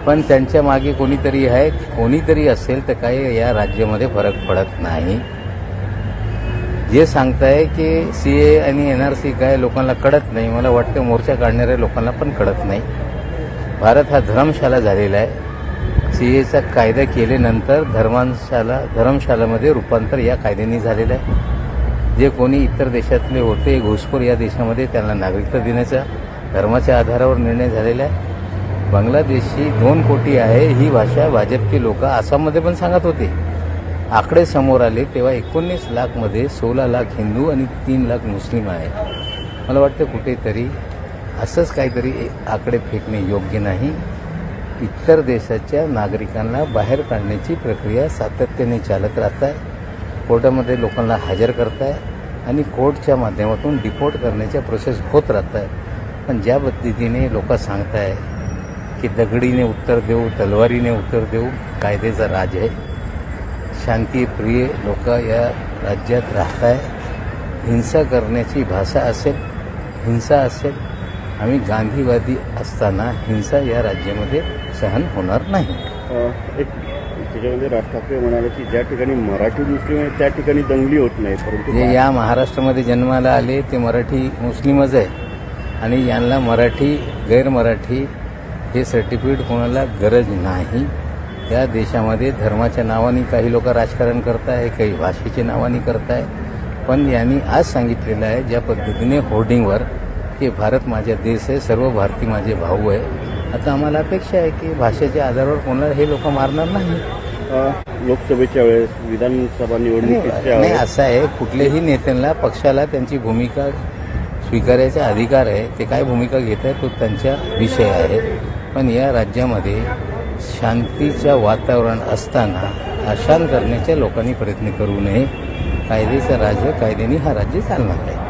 पण त्यांच्या मागे कोणीतरी आहे, कोणीतरी असेल तर काही या राज्यामध्ये फरक पडत नाही. जे सांगताय की सीए आणि एनआरसी काय लोकांना कळत नाही, मला वाटतं मोर्चा काढणाऱ्या लोकांना पण कळत नाही. भारत हा धर्मशाला झालेला आहे. सीएचा कायदा केल्यानंतर धर्मशालामध्ये रूपांतर या कायद्याने झालेलं आहे. जे कोणी इतर देशातले होते घुसखोर या देशामध्ये त्यांना नागरिकता देण्याचा धर्माच्या आधारावर निर्णय झालेला आहे. बांगलादेशी 2 कोटी आहे ही भाषा भाजपची लोक आसाममध्ये पण सांगत होते. आकडे समोर आले तेव्हा 19 लाखमध्ये 16 लाख हिंदू आणि 3 लाख मुस्लिम आहे. मला वाटतं कुठेतरी असंच काहीतरी आकडे फेकणे योग्य नाही. इतर देशाच्या नागरिकांना बाहेर काढण्याची प्रक्रिया सातत्याने चालत राहत आहे. कोर्टामध्ये लोकांना हजर करताय आणि कोर्टच्या माध्यमातून डिपोर्ट करण्याच्या प्रोसेस होत राहत आहे. पण ज्या पद्धतीने लोक सांगताय की दगडीने उत्तर देऊ, तलवारीने उत्तर देऊ, कायद्याचा राज आहे. शांतीप्रिय लोक या राज्यात राहत आहे. हिंसा करण्याची भाषा असेल, हिंसा असेल. आम्ही गांधीवादी असताना हिंसा या राज्यामध्ये सहन होणार नाही. त्याच्यामध्ये राज ठाकरे म्हणाले की ज्या ठिकाणी मराठी मुस्लिम आहे त्या ठिकाणी दंगली होत नाही, परंतु जे या महाराष्ट्रामध्ये जन्माला आले ते मराठी मुस्लिमच आहे आणि यांना मराठी गैर मराठी हे सर्टिफिकेट कोणाला गरज नाही. या देशामध्ये धर्माच्या नावाने काही लोक राजकारण करताय, काही भाषेच्या नावाने करताय. पण यांनी आज सांगितलेलं आहे ज्या पद्धतीने होर्डिंगवर की भारत माझा देश आहे, सर्व भारतीय माझे भाऊ आहे. आता आम्हाला अपेक्षा आहे की भाषेच्या आधारावर कोणाला हे लोक मारणार नाही. लोकसभेच्या वेळेस, विधानसभा निवडणुकीच्या नाही, असं आहे कुठल्याही नेत्यांना पक्षाला त्यांची भूमिका स्वीकारायचा अधिकार आहे. ते काय भूमिका घेत आहे तो त्यांचा विषय आहे. पण या राज्यामध्ये शांतीचं वातावरण असताना अशांत करण्याच्या लोकांनी प्रयत्न करू नये. कायद्याचं राज्य, कायद्याने हा राज्य चालणार आहे.